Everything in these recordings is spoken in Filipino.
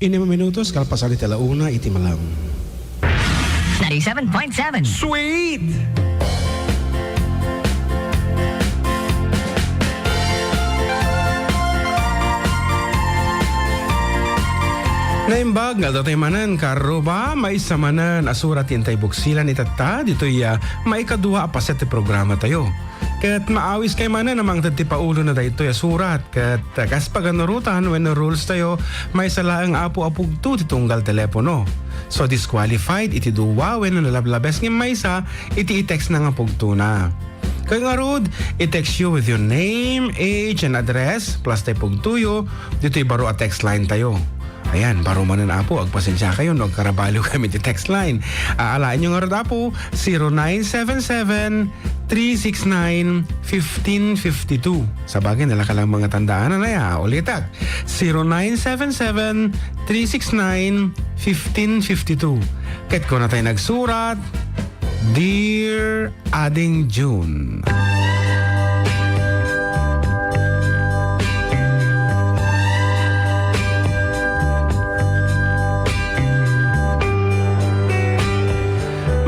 Inima minutos kalpasalit alauna iti malang. 97.7. Sweet! Naimbag nga datay manan karo ba may samanan asurat intay buksilan itata ditoy may kadua apaset ti programa tayo. Ket maawis kay manan namang ti paulo na daytoy asurat ket kas paganurutan when the rules tayo may salaang apu-apugto ti tunggal telepono. So disqualified iti duwa when nalablabes nga maysa iti i-text na nga pugto na. Kaya nga Rod, i-text you with your name, age, and address plus tayo pugtuyo dito'y baro a text line tayo. Ayan, baro manan apo, agpasensya kayo, nagkarabalo kami di text line. Aalain nyo nga rin apo, 0977-369-1552. Sa bagay, nalakalang mga tandaan na ya, ulitak. 0977-369-1552. Ket ko na tayo nagsurat, Dear Ading June.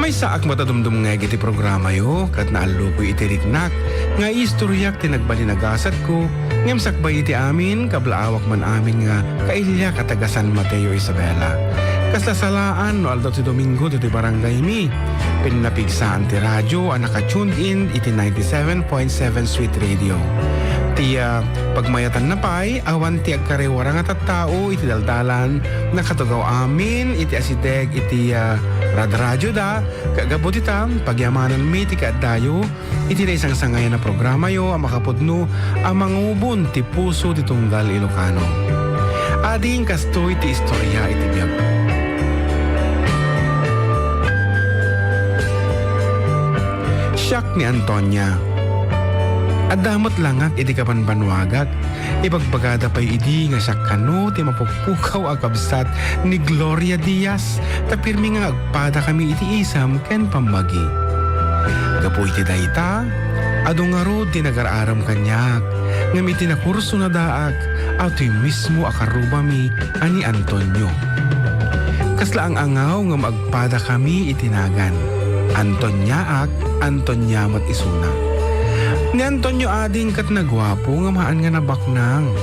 May saak matadumdum nga iti programa yo, kat naalo ko itiriknak, nga istoryak tinagbalinagasat ko, ngam sakbay iti amin, kablaawak man amin nga, kailya katagasan Mateo Isabela. Kaslasalaan no aldaw ti Domingo dito barangay mi, pinapigsaan ti radyo, naka-tuned in iti 97.7 Sweet Radio. Ti pagmayatan na pay, awan ti agkarewarang at tao iti daldalan, nakatugaw amin, iti asideg, iti radyo da, kagabot itam, pagyamanan mi ti kaadayo, iti na isang sangayan na programa yo, ang makapudno, ang mangubon ti puso ti tunggal Ilocano. Ading kastoy ti istorya iti biyag ko. Siyak ni Antonia. Adamot langak iti kapanbanwagak, ipagbagada pa'y idi nga siya kano ti mapukpukaw agabsat ni Gloria Diaz, tapirmi nga agpada kami iti isam ken pamagi. Gapu iti dayta, adong nga ro ti nagararam kanyak, ngam iti nakurso na daak, ato'y mismo akarubami ani Antonio. Kasla ang angaw nga magpada kami itinagan, Antonia mat isuna. Ni Antonio ading kat nagwapo nga maan nga nabaknang.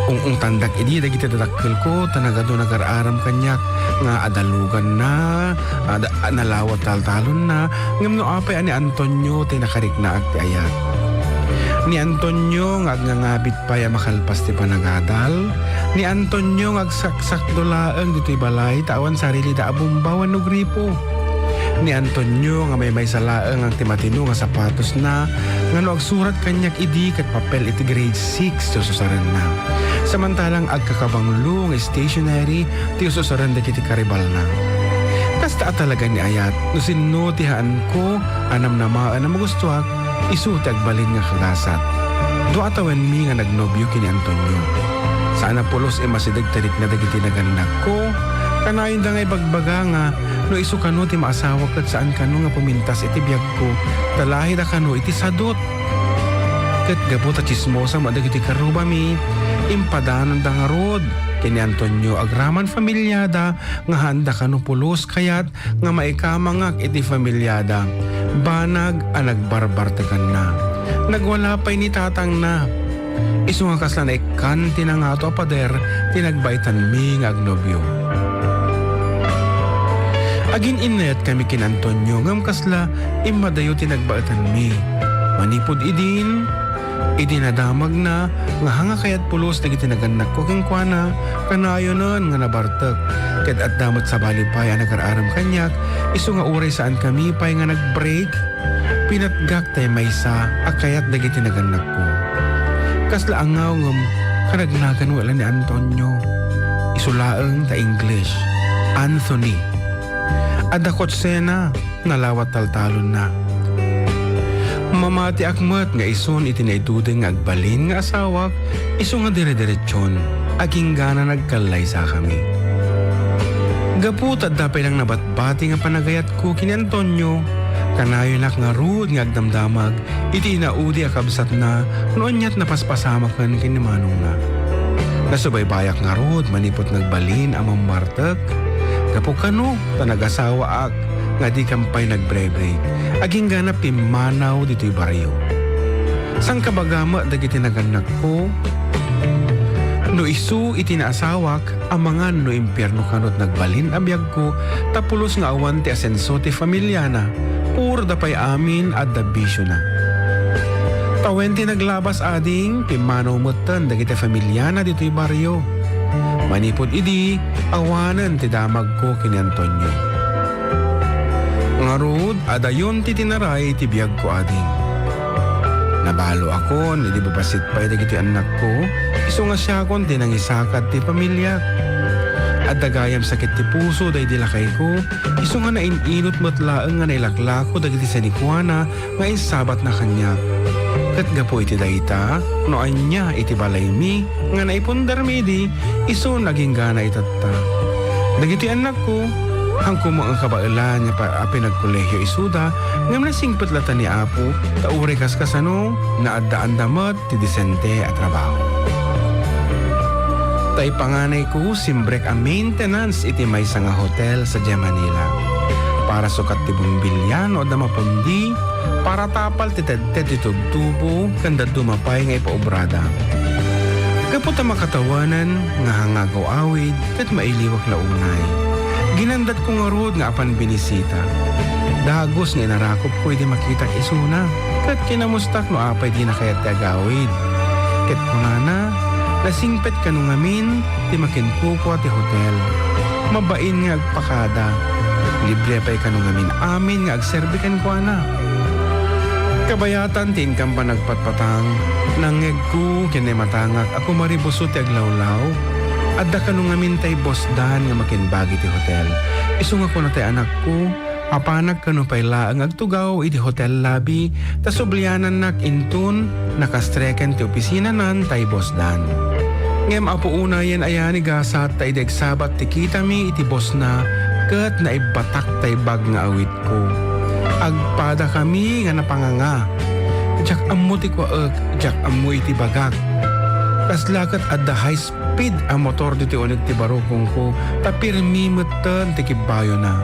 Ung tandak idi dagiti dadakkel ko tanagado nagararam kanyak nga adalugan na, nalawat taltalon na, ngam no apay ani Antonio ti nakariknaak ti ayat. Ni Antonio nga agngangabit pa ya makalpas ti panagadal. Ni Antonio nga agsaksak dolaeng dito'y balay tawan sarili da abumbawan no gripo. Ni Antonio nga may salaang ang timatino nga sapatos na nga no agsurat kanyak idi kat papel iti grade 6 ti ususaran na. Samantalang agkakabanglo nga stationery ti ususaran da kiti karibal na. Kasta talaga ni ayat no sinno ti haan ko anam na maan na magustuhak isu ti agbalin nga kagasat. Do atawan mi nga nagnobyo kini Antonio. Sana pulos masidag tarik na dagiti naganak ko. Kanayon da nga ibagbaga nga no isu kano ti maasawa kat saan kano nga pumintas iti biyag ko talahi da kano iti sadot. Kat gabot at chismosa madag iti karubami impadanon da nga rod kini Antonio agraman familyada nga handa kano pulos kayat nga maikamangak iti familyada banag ang nagbarbartagan na nagwala pa'y ni tatang na isu nga kasla na ikan tinangato pader tinagbaitan mi nga agnobyo. Agin inet kami kin Antonio ngam kasla imadayo tinagbaatan mi. Manipod idin nadamag na nga hanga kayat pulos dagiti naganak ko king kuana kanayo nun nga nabartek. Ket at damot sa balipay ang nagararam kanyak isu nga uray saan kami pay nga nagbreak pinatgak tay maysa akayat dagiti naganak ko. Kasla angaw ngam kanagnagan wala ni Antonio. Isulaeng ta English. Anthony. Adakot sena, nalawat taltalon na. Mamati akmat nga ison itinaydudeng nga agbalin nga asawak, iso nga dire-diretsyon, aging gana nagkalay sa kami. Gaput at dapay lang nabatbati nga panagayat ko kini Antonio, kanayo nak nga ruod nga agdamdamag, iti inaudi akabsat na, noon niya't napaspasamak nga kini Manong na. Nasubaybayak nga rod manipot nagbalin ang mamartek. Kapo kano ta nag-asawa ak nga di kampay nagbre-break. Aging ganap ti manaw dito'y baryo. Sang kabagama dagiti naganak ko, no isu iti naasawak, amangan no impyerno kanot nagbalin abiyag ko, tapulos nga awan ti asenso ti familya na, puro dapay amin at da bisyo na. Tawen ti naglabas ading, pimanaw mutan dagiti familya na dito'y baryo. Manipod idi, awanan ti damag ko kini Antonio. Ngarod, adayon ti tinaray ti biyag ko ading. Nabalo ako, nidi babasit pa dagiti anak ko, iso nga siya kon tinangisakat ti pamilya. At dagayam sakit ti puso day dilakay ko, iso nga nainilot matlaang nga nailakla ko dagiti sa nikwana nga insabat na kanya. Kat gapo iti dayta, no anya iti balaymi, nga naipundar mi di, iso naging gana itatta. Dagiti anak ko, hangko mo ang kabailan niya pa pinagkolehyo isuda, ngam nasingpet lata ni Apo, taure kaskasano, na addaan damat ti disente at trabaho. Tay panganay ko, simbrek ang maintenance iti may nga hotel sa Manila. Para sukat ti bumbilyan o damapundi, para tapal ti ted-ted ti tugtubo, kanda dumapay nga ipaubrada. Kapot ang makatawanan, nga hangagaw awid, kat mailiwak na unay. Ginandat ko nga rod nga apan binisita. Dagos nga inarakop ko hindi makita isuna. Kat kinamustak no apay di na kayat ti agawid. Kat kunana, nasingpet ka nung amin, ti makinpupo ti hotel. Mabain nga agpakada. Libre pa'y ka nung amin nga agserbikan ko na. Kabayatan tin kang pa nagpatpatang, nangeg ko kinay matangak ako maribuso ti aglawlaw. Adda ka nung tay boss Dan nga makinbagi ti hotel. Iso nga ko na tay anak ko, apanag ka nung payla ang agtugaw iti hotel lobby, ta sublianan nak intun, nakastreken ti opisina nan tay boss Dan. Ngem apo una yan ayani gasat tay degsabat ti kita mi iti boss na, kat naibatak tay bag nga awit ko. Agpada kami nga napanganga. Jak ammo ti kwaek, jak ammo iti bagak. Kaslakat adda high speed ang motor diti unig ti barokong ko, tapirmi metten ti kibayo na.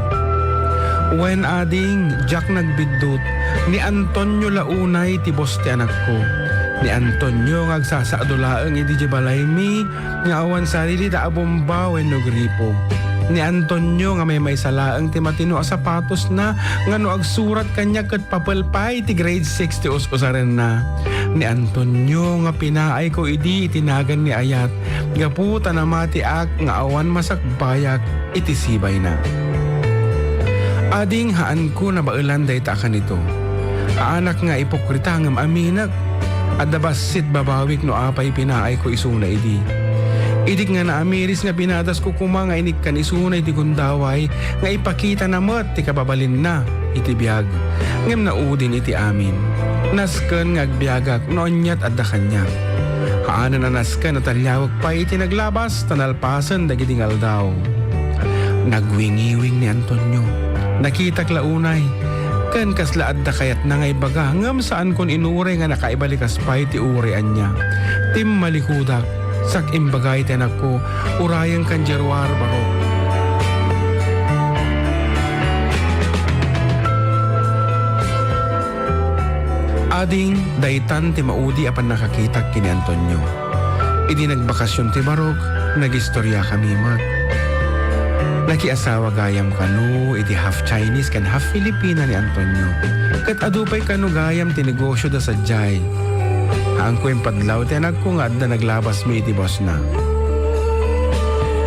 When ading, jak nagbidot, ni Antonio launay ti boss ti anak ko. Ni Antonio nga agsasaadulaang iti jibalaymi, nga awan sarili ta abomba wenno gripo. Ni Antonio nga may salaang ti matino a sapatos na, nga no agsurat kanya kat papalpay ti grade 6 ti usaren na. Ni Antonio nga pinaay ko idi itinagan ni Ayat, nga puta na mati ak nga awan masakbayak iti sibay na. Ading haan ko na bailan day ta kanito. Aanak nga ipokrita ngam aminak, adabasit babawik no apay pinaay ko isuna idi. Idik nga na amiris nga binadas ko kuma nga inik kan isunay ti gundaway nga ipakita na mat ti kababalin na iti biyag. Ngem naudin iti amin. Nasken nga agbyagak noonyat adda kanya. Haana na nasken at talyawag pa iti naglabas tanalpasan dagiti ngaldaw. Nagwingiwing ni Antonio. Nakitak launay. Ken kasla adda kayat na ngay baga ngam saan kon inure nga nakaibalikas pa iti urean niya. Tim malikudak. Sak imbagay tenak ko, urayang kanjerwar barok. Ading, daytan ti maudi apan nakakitak kini Antonio. Idi nagbakasyon ti barok, nagistorya kami mat. Nakiasawa gayam kanu, iti half Chinese kan half Filipina ni Antonio. Kat adupay kanu gayam ti negosyo da sadyay. Ang ko yung padlaw, tinag ko nga na naglabas mi iti boss na.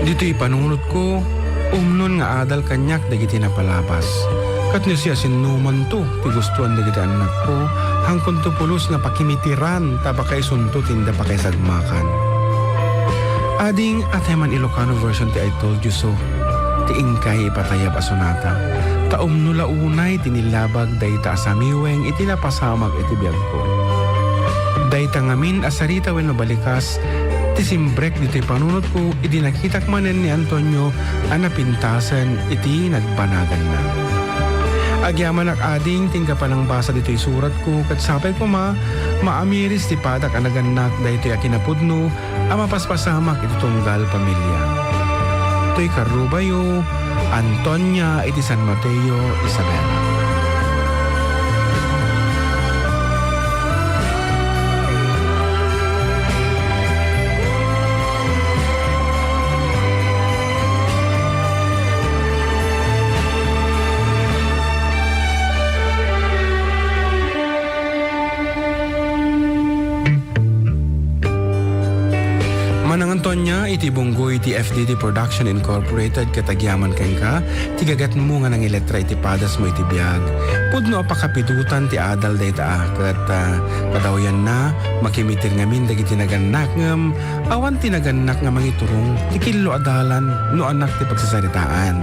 Dito'y panunod ko, umnon nga adal kanyak dagiti napalabas. Kat niya siya sinuman to, ti gustuan dagiti anak ko, hangkon to pulos nga pakimitiran, tabakay sunto tinda pakay sagmakan. Ading Ateman Ilocano version ti I told you so, ti ingkay ipatayab asunata. Taom nula unay tinilabag dayta asamiweng itinapasamag iti biyag ko. Dayta ngamin asarita wenno balikas, ti simbrek dito'y panunod ko, iti nakitak manen ni Antonio, anapintasan iti nagbanagan na. Agyaman ak ading tingka pa ng basa dito'y surat ko kat sapay ko maamiris ti padak anaganak dahito akinapudno ama paspasamak iti tunggal pamilya. To'y Karubayo, Antonia iti San Mateo, Isabela. Manang Antonia, iti bunggoy iti FDD Production Incorporated katagyaman keng ka, tigagat mo nga ng elektra iti padas mo iti biyag. Pudno apakapidutan ti adal day ta kat kadawyan na makimitir ngamin dagiti naganak ngam awan tinaganak nga mangiturong ti kilo adalan no anak ti pagsasaritaan.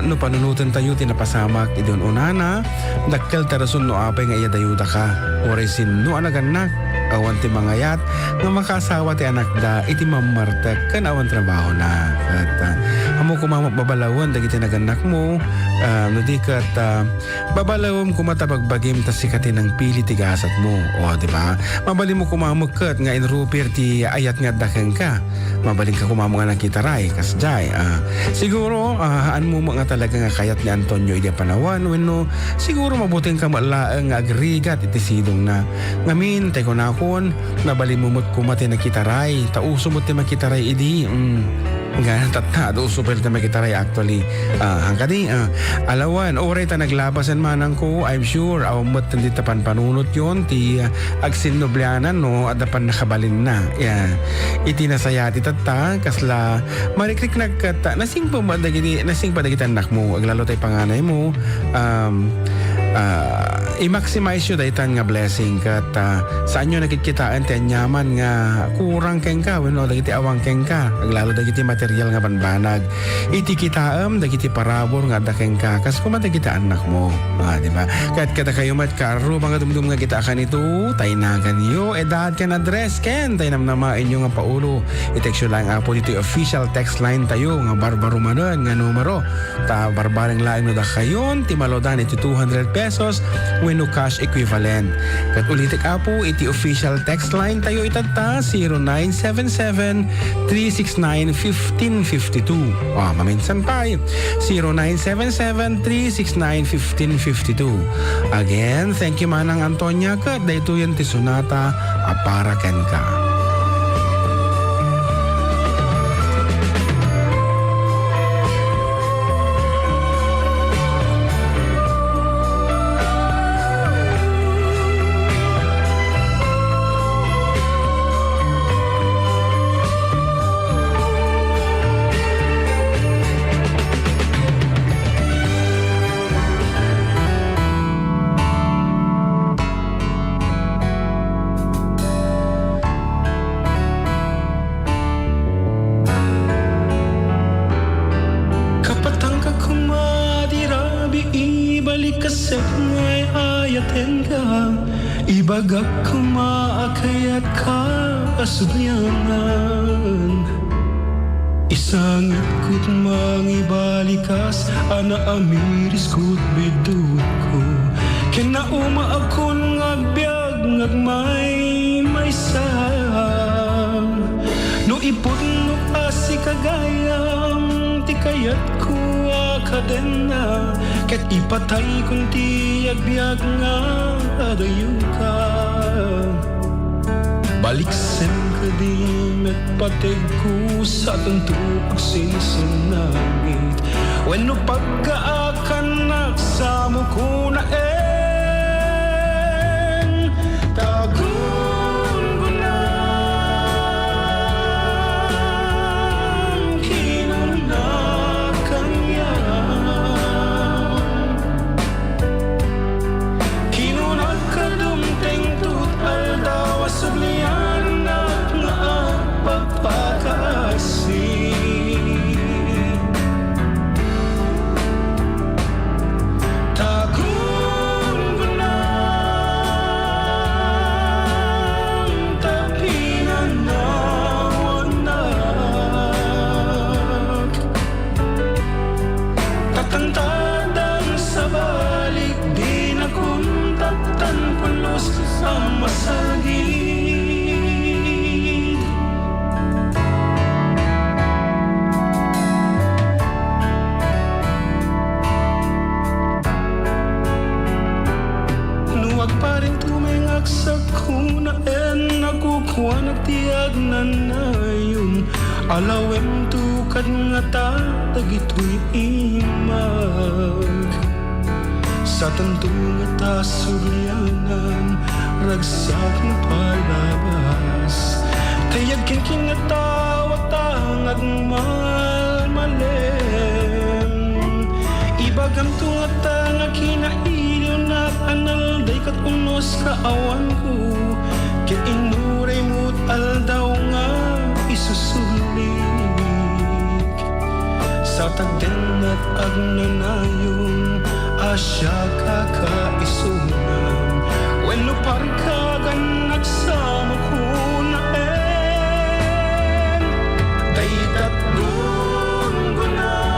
No panunutan tayo tinapasamak idon unana dakkel tarasun no apay nga iyadayuda ka oresin no anaganak awan ti mangayat nga makasawa ti anak da iti mamartek kan awan trabaho na at amo kumamok babalawan dagiti naganak mo no di kat babalawom kumatabagbagim ta sikatin ng pili ti gasat mo o di ba mabali mo kumamok kat nga inruper ti ayat nga dakeng ka mabaling ka kumamok nga ng kitaray kasjay siguro haan mo mga talaga nga kayat ni Antonio iti panawan wenno siguro mabuting ka malaang nga agrigat iti sidong na ngamin tay ko nakon nabali mo mo't kumati na kitaray tauso mo ti makitaray idi nga tatna do super ta makitaray actually hangkadi alawan oray ta naglabasan manang ko I'm sure awmot hindi tapan panunot yon ti agsin noblianan no adapan nakabalin na iti nasaya ti tatta kasla marikrik nagkata nasing padagiti anak mo aglalo tay panganay mo i-maximize yun daytan nga blessing kat saan nyo nakikitaan ti anyaman nga kurang keng ka wenno dagiti awang keng ka aglalo dagiti material nga banbanag iti kitaam dagiti parabor nga dakeng ka kas kumadagiti anak mo di ba kat kada kayo mat karo mga dumdum nga kita kanito tay nagan yo edad ken address ken tay namnama inyo nga paulo i-text lang apo dito official text line tayo nga barbaro manon nga numero ta barbareng lain no da kayon ti malodan iti 200 pesos wenno cash equivalent. Kat ulitik apo iti official text line tayo itata 0977-369-1552. Maminsan pa 0977-369-1552. Again, thank you manang Antonia kat dayto yan ti Sonata aparaken ka. Ibagak kumaakayat ka asubyangan Isangit ko't mangibalikas ana amiris ko't bidut ko Kinauma akon ngagbyag ngagmay sang No ipot no asi kagayam ti kayat ko akadena Ket ipatay kunti agbyag nga adayo ka Baliksen ka di met pateg ko sa tanto agsisinangit Wenno pagkaakan nagsamo ko na tagun ko na kinunakan Sublian at napagpapakasi Tagun kuan at tiyag na nayon alawem tukad nga ta dagitoy imag sa tantong nga ta suryanan ragsak ng palabas tayag king kinatawatang agmalmalem ibagam tungata nga kinailiw na analday kat unos ka awan ko kaya inuray mo't aldaw nga isusulik sa tagden at agnanayong asya kakaisunan when luparkagan nagsama ko na daytat gungunang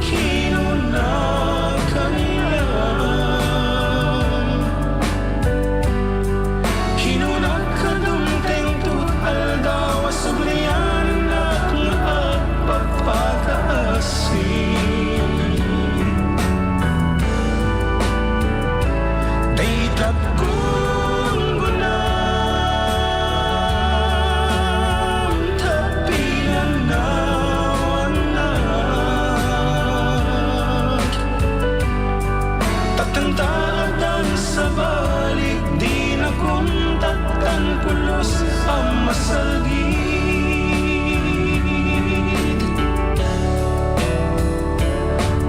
kinunakan yan kinunakadumteng tut aldaw asublian at nga agpapakaasin daytat gungunang tapian nawanak tatandaan sa balik di na kuntatan pulos ang masalgid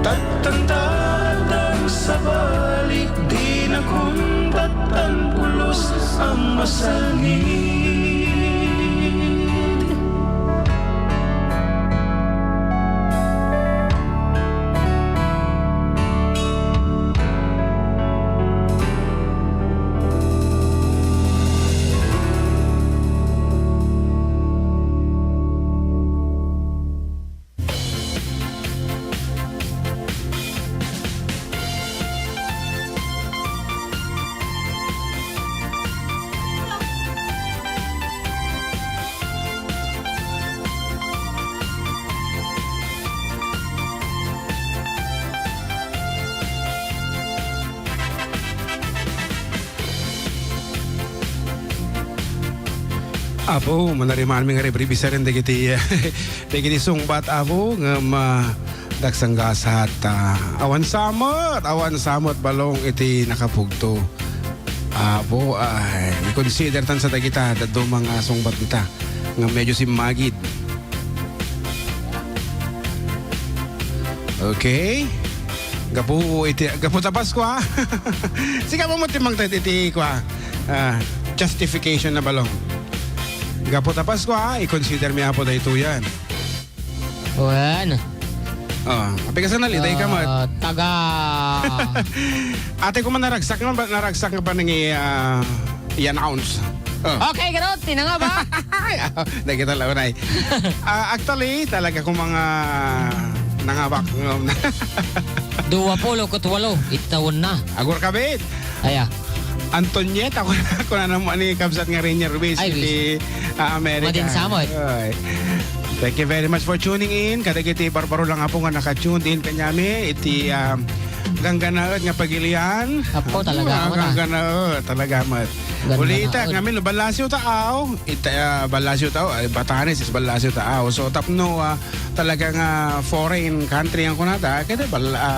tatandaan sa balik di na kuntatan pulos ang masalgid. Apo, manarimaan mi nga rebribisa rin dagiti sungbat apo nga daksanggasat awan samot balong iti nakapugto. Apo, ay i-consider tan sa dagita dadto mga sungbat nita nga medyo simagid. Okay? Gapo ta Pasko ha. Sige mo timang iti kwa. Justification na balong. Gapo ta Pasko ha, i-consider mi apo da ito yan. Bueno. Apikasan na litay ka mo. Taga... Ate ko man naragsak nga ba nang i-announce? Okay, ganun. Tinanga ba? Nakita lang unay. Actually, talaga kung mga nangabak. 28, itawon na. Agor kabit. Aya. Antonieta, ako na naman ni Kabsat nga Rainier Ruiz di Amerika. Madin samot. Thank you very much for tuning in. Kadagiti barbaro lang po nga naka-tune in kanyami. Iti gangganaot nga pagilian. Apo talaga mo na. Gangganaot, talaga mat. Ulita, ngamin, balasyo tao. Balasyo tao, Batanes is balasyo tao. So, tapno, talagang foreign country ang kunata. Kaya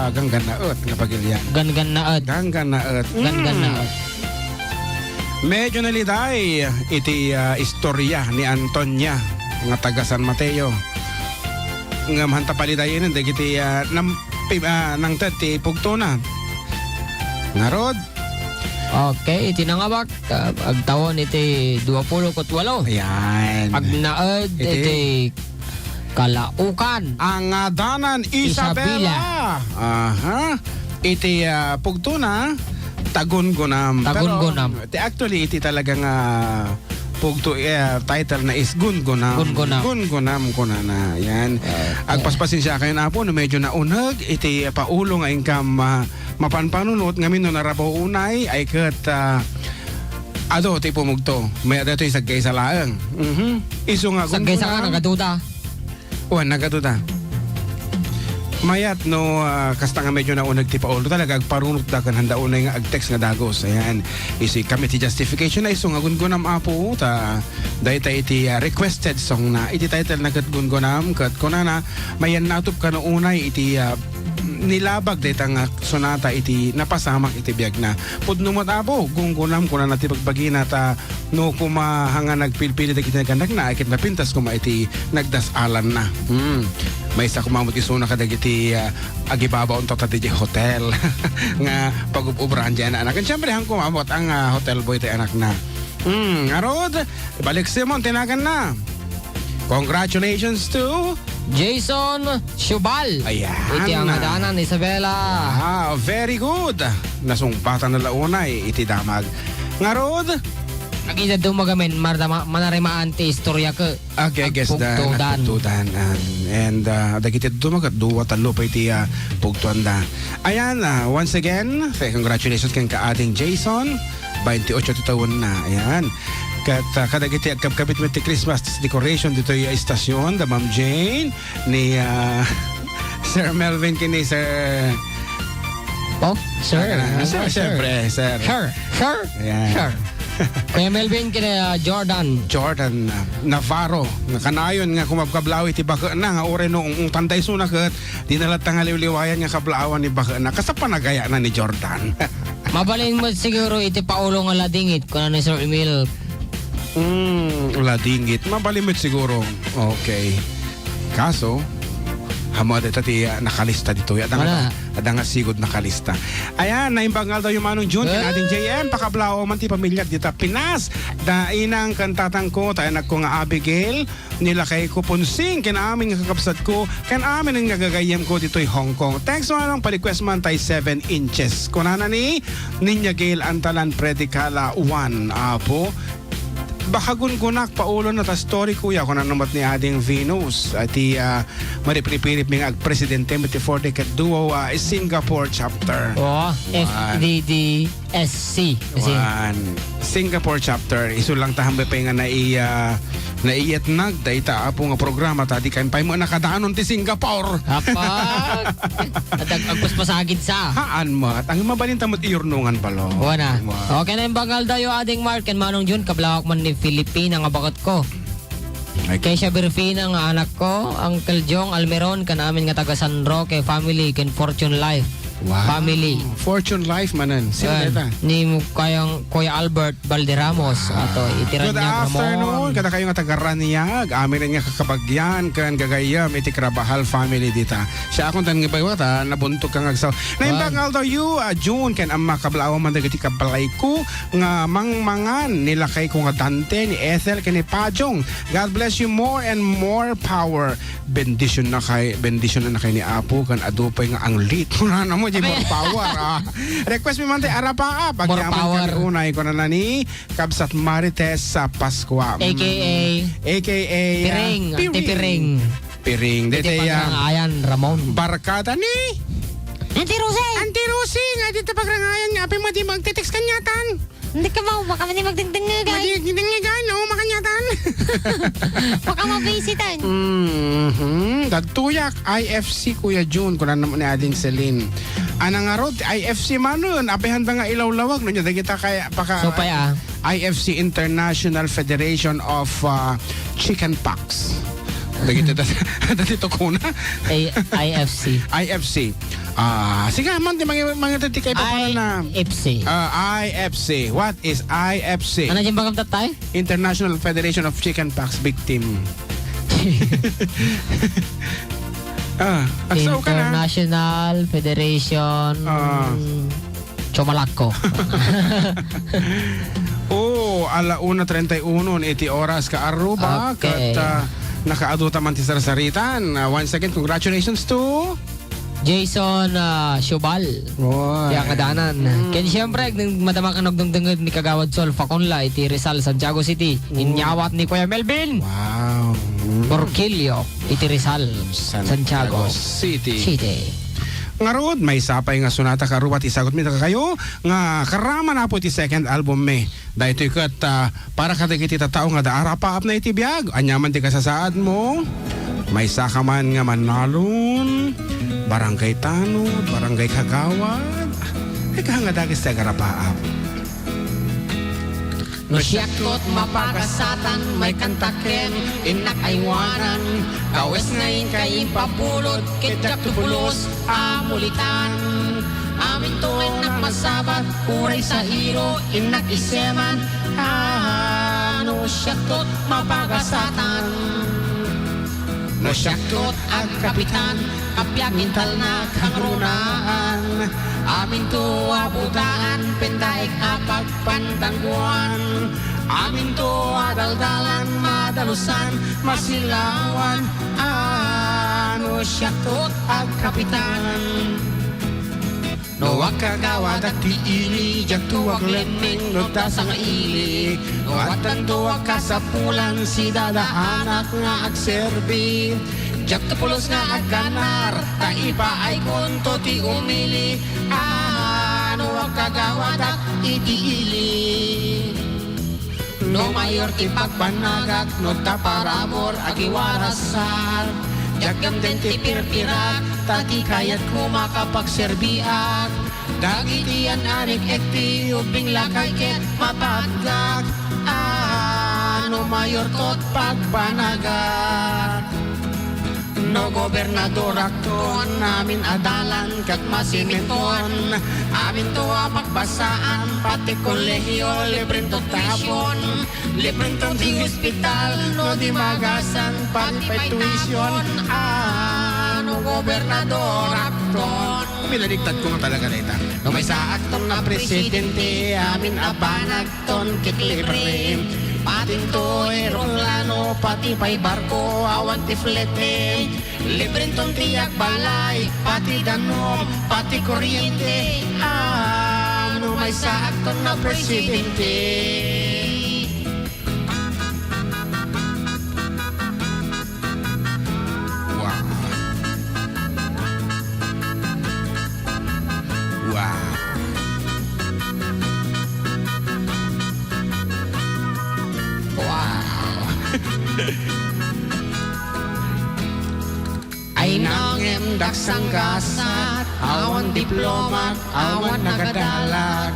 gangganaot nga pagilian. Gangganaot. Gangganaot. Gangganaot. Medyo naliday iti istorya ni Antonia nga taga San Mateo. Nga mahanta palidayin dagiti nang tati pugtuna. Narod. Okay, itinangabak agtawon iti 28. Ayan. Agnaad iti Kalaukan. Ang danan Isabela. Aha. Iti pugtuna Tagungunam. Tagungunam. Pero, actually, iti talagang pugto title na is Gungunam. Gungunam ko na. Yan. Agpaspasin siya kayo na po no medyo naunag. Iti paulo nga income mapanpanunot ngamin no narabaw unay ay kat ado ti pumugto. May ado ito isagkay sa laang. Iso nga Sagkay sa ka, nagaduda. Nagaduda. Mayat no kasta nga medyo naunag ti Paolo talaga agparunot da kan handa unay nga ag-text nga dagos. Ayan. Isi kami ti justification na iso nga gungunam apo ta dayta iti requested song na iti title na kat gungunam kat kunana mayan natup ka no unay iti nilabag dayta nga sonata iti napasamak iti biag na pudno mo apo gungunam kunana ti pagbagina ta no kumahanga nagpilpili da kita gandag na akit napintas kuma iti nagdasalan na. May isa kumamot isuna kadag iti agibaba unto ta di hotel nga pag-ubran dyan anak. And syempre hang kumamot ang hotel boy ti anak na. Arod, balik Simon, tinagan na. Congratulations to Jason Shubal. Ayan. Iti ang adanan, Isabela. Very good. Nasumpatan na launay iti damag. Ngarod, Nakita dumagamin, manarimaan ti istorya ka. okay, I guess da Pugtudan. nagpugtudan. And dagiti dumagat duwa talo pa iti pugtuan da. Ayan, once again, congratulations kang ka-ating Jason. 28 ti taon na. Ayan. Kat kadagiti agkabkabit mo ti Christmas decoration dito yung istasyon da Ma'am Jane ni Sir Melvin kini Sir Oh, sir. Sir, syempre, sir. Sure. Ayan. Sure. Kuya Melvin kina Jordan. Jordan Navarro nga kanayon nga kumabkablaw iti baka na nga ore noong tanday suna ket dinalat nga liwliwayan nga kablawan ni baka na kasapanagaya na ni Jordan. Mabalin mo siguro iti Paulo nga ladingit kuno ni Sir Emil. Ladingit mabalimit siguro. Okay. Kaso hamad tati nakalista dito. Wala. Adang sigod nakalista. Ayan, naimbangal daw yung manong June kan ating JM pakablaw man ti pamilya dita Pinas. Dainang kantatang ko tayo nagko nga Abigail nila kay Kupunsing ken amin nga kakapsat ko ken amin ang nagagayem ko dito'y Hong Kong. Thanks mo lang pa-request man tay 7 inches. Kunana ni Ninya Gail Antalan Predicala 1 apo. Baka gungunak paulo na ta story kuya kung nanumat ni ading Venus at maripiripirip ng ag-presidente mati 40 kat duo Singapore chapter. Oh, FDDSC. Kasi Singapore chapter iso lang tahambay pa nga naiyat nagdayta apo nga programa ta di kayo pa mo nakadaanon ti Singapore. Kapag agpaspasagid sa. Haan mo at ang mabalinta mo't iurnungan palo. Wana. Okay na yung bangal dayo ading Mark and Manong June kablawak man ni Filipina nga bakot ko. Kay siya Berfina nga anak ko, Uncle Jong Almeron kan amin nga taga San Roque family ken Fortune Life. Family. Fortune Life manan. Sino deta? Ni mo kayang Kuya Albert Valderamos ato itiran Good niya afternoon. Kada kayo nga taga-Raniyag. Amin nga kakabagyan kan gagayam iti Krabahal family dita. Siya akong tan nga baywata nabuntok kang agsaw. Naimbangal daw you June ken ang makablawa man dagiti kabalay ko nga mangmangan nila kay ko nga Dante ni Ethel ken ni Pajong. God bless you more and more power. Bendition na kay ni Apo kan adupay nga ang lit. Wala na mo di more power. Request mi man tay arapa power. kan unay ko na ni Kabsat Marites sa Paskwa. AKA Piring. Piring. Piring. Iti Dete ayan Ramon. barkada ni Auntie Rosie nga dito pagrangayan nga api mo di magtitext kanyatan. Hindi ka ba? Baka mali magdagdangagay. Magdagdagan no makanyatan. Baka mabisitan. Dagtuyak IFC Kuya June kuna naman ni ading Celine. Anang arod IFC man nun api handa nga ilawlawag no dagita kaya paka So pa IFC International Federation of Chicken Pox. Dagito dito kuna. IFC. IFC. Sige man di mga tatikay pa pala na. IFC. IFC. What is IFC? Ano dyan bagam tatay? International Federation of Chicken Pox Victim. Agsaw ka na. International Federation Chomalako. Alauna 31 iti oras ka Aruba. Okay. Kat nakaaduta man ti sarsaritan. Once again, congratulations to Jason Shubal. Kaya kadanan. Kaya siyempre, madama ka nagdungdungod ni Kagawad Sol Faconla, iti Rizal, Santiago City. Inyawat ni Kuya Melvin. Wow. Borquillo, iti Rizal, Santiago City. Ngarod, may sapay nga sunata karuwat isagot mi kayo nga karama na po iti second album me. Dahil ito ikat para kadagiti tatao nga daara pa up na iti biyag. Anyaman ti kasasaad mo. May sakaman nga manalon. barangay Tanod, barangay Kagawad, ay kahangadagis sa garapaap. No siyakot mapagasatan, may kantaken, inak aywanan. Kawes ngayon kay papulot, kityak tubulos, amulitan. Amin to inak masabat, kuray sa hiro, inak iseman. No siyakot mapagasatan. No siyakot ang kapitan, kapyagintal na kangrunaan. Amin to abutaan, pendaik apag pantangguan. Amin to adaldalan, madalusan, masilawan. Ano siyakot ang kapitan. No wakagawad at tiili, jak tuwag lemeng, no dasang ili. No atan tuwag kasapulan, si dadaanak nga agserbi. Jak tupulos nga aganar, taipa ay kunto ti umili. Ano wakagawad at itiili. No mayor ti pagbanagak, no taparabor agiwarasar. Jagam din ti pirpirak, tati kayat ko makapagserbiak. Dagitian anik ekti, ubing lakay ket mapagak. Ano mayor tot pagbanagak. No gobernador akton, amin adalan kat masiminton. Amin to magbasaan, pati kolehiyo, libreng to tapon. Libreng to di hospital, no di magasan, pati pa'y tuition. Ano gobernador akton. Minaligtad ko nga talaga na ita. No may sa akton na presidente, amin abanag ton kiklibre. Pating to eroplano, pati pa'y barko, awan ti flete. Libreng ton tiyak balay, pati danom, pati kuryente. Ano may sa akton na presidente. Wow. Wow. Wow. Ay nangem daksang gasat, awan diplomat, awan nagadalag.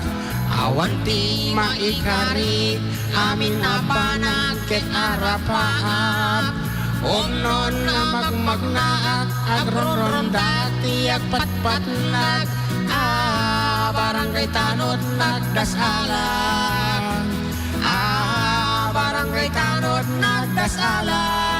Awan ti maikari, amin na panag ket arapaap. Omnon na magmagnaat, agronron dati agpatpatnag. Barangay Tanod nagdasalan. Barangay Tanod nagdasalan.